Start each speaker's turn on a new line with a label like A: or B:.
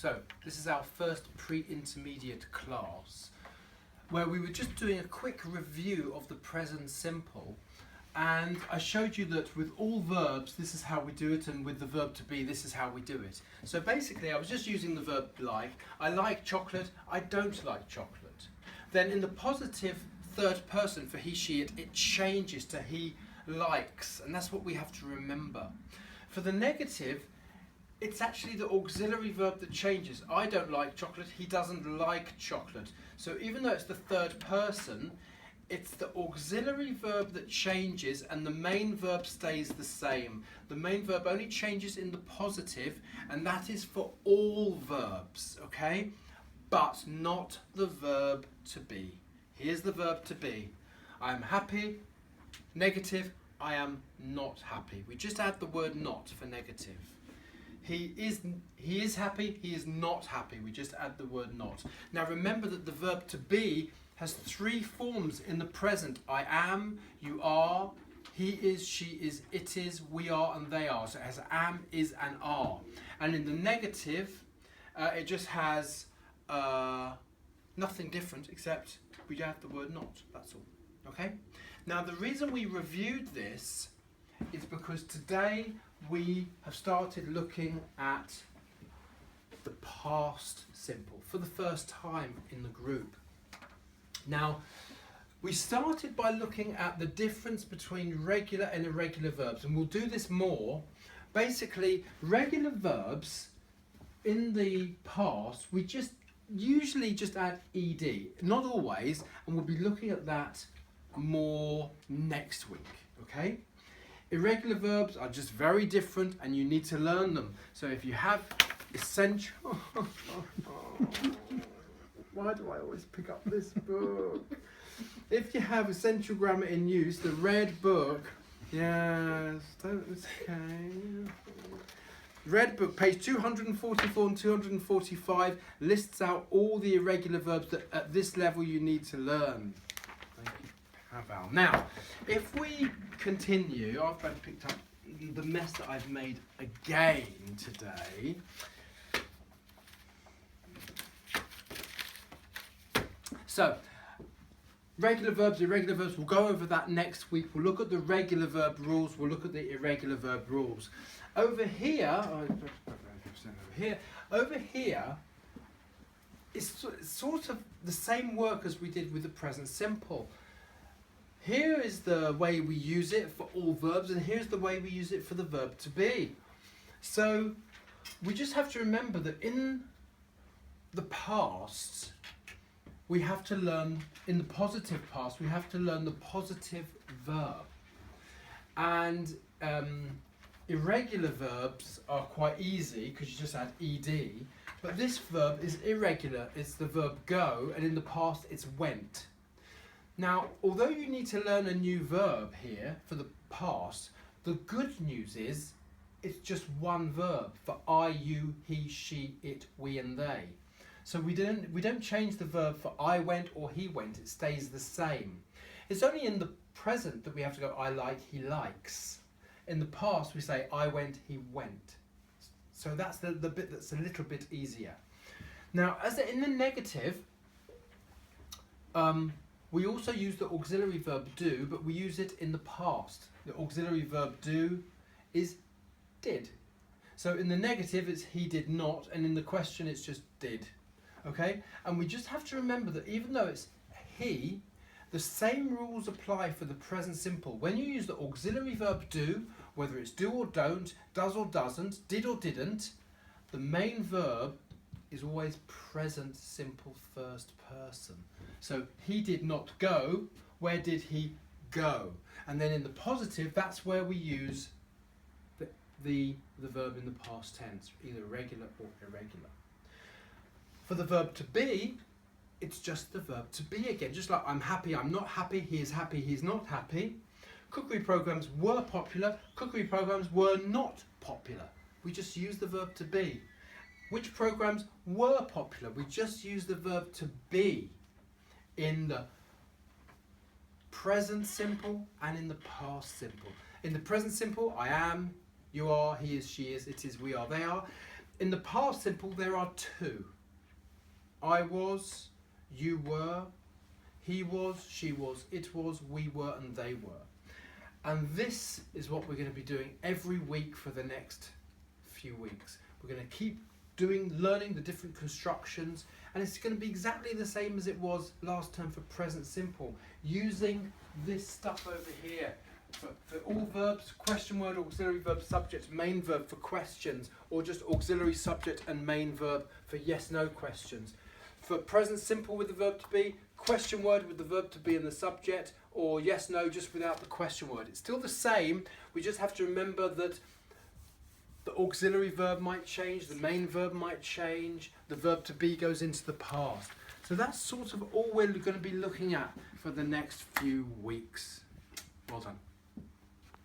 A: So this is our first pre-intermediate class where we were just doing a quick review of the present simple, and I showed you that with all verbs this is how we do it, and with the verb to be this is how we do it. So basically I was just using the verb like. I like chocolate, I don't like chocolate. Then in the positive third person for he, she, it changes to he likes, and that's what we have to remember. For the negative, it's actually the auxiliary verb that changes. I don't like chocolate, he doesn't like chocolate. So even though it's the third person, it's the auxiliary verb that changes and the main verb stays the same. The main verb only changes in the positive, and that is for all verbs, okay? But not the verb to be. Here's the verb to be. I am happy. Negative, I am not happy. We just add the word not for negative. He is happy, he is not happy. We just add the word not. Now remember that the verb to be has three forms in the present. I am, you are, he is, she is, it is, we are, and they are. So it has am, is, and are. And in the negative, it just has nothing different except we add the word not. That's all. Okay? Now the reason we reviewed this is because today we have started looking at the past simple for the first time in the group. Now, we started by looking at the difference between regular and irregular verbs, and we'll do this more. Basically, regular verbs in the past, we usually just add ed, not always, and we'll be looking at that more next week, okay? Irregular verbs are just very different and you need to learn them. So if you have essential... Why do I always pick up this book? If you have essential grammar in use, the red book, yes, it's okay. Red book, page 244 and 245, lists out all the irregular verbs that at this level you need to learn. Thank you, Pavel. Now, if we continue, I've picked up the mess that I've made again today. So, regular verbs, irregular verbs, we'll go over that next week. We'll look at the regular verb rules, we'll look at the irregular verb rules. Over here, it's sort of the same work as we did with the present simple. Here is the way we use it for all verbs, and here's the way we use it for the verb to be. So we just have to remember that in the past, we have to learn, in the positive past, we have to learn the positive verb. And irregular verbs are quite easy because you just add ed, but this verb is irregular. It's the verb go, and in the past it's went. Now, although you need to learn a new verb here for the past, the good news is it's just one verb for I, you, he, she, it, we, and they. So we don't change the verb for I went or he went. It stays the same. It's only in the present that we have to go I like, he likes. In the past we say I went, he went. So that's the bit that's a little bit easier. Now, as in the negative, we also use the auxiliary verb do, but we use it in the past. The auxiliary verb do is did. So in the negative it's he did not, and in the question it's just did. Okay? And we just have to remember that even though it's he, the same rules apply for the present simple. When you use the auxiliary verb do, whether it's do or don't, does or doesn't, did or didn't, the main verb is always present simple first person. So he did not go, where did he go? And then in the positive, that's where we use the verb in the past tense, either regular or irregular. For the verb to be, it's just the verb to be again. Just like I'm happy, I'm not happy, he is happy, he's not happy. Cookery programs were popular, cookery programs were not popular. We just use the verb to be. Which programs were popular? We just use the verb to be in the present simple and in the past simple. In the present simple, I am, you are, he is, she is, it is, we are, they are. in the past simple there are two. I was, you were, he was, she was, it was, we were, and they were. And this is what we're going to be doing every week for the next few weeks. We're going to keep learning the different constructions, and it's going to be exactly the same as it was last term for present simple, using this stuff over here. For all verbs, question word, auxiliary verb, subject, main verb for questions, or just auxiliary subject and main verb for yes-no questions. For present simple with the verb to be, question word with the verb to be and the subject, or yes-no just without the question word. It's still the same, we just have to remember that the auxiliary verb might change, the main verb might change, the verb to be goes into the past. So that's sort of all we're going to be looking at for the next few weeks. Well done.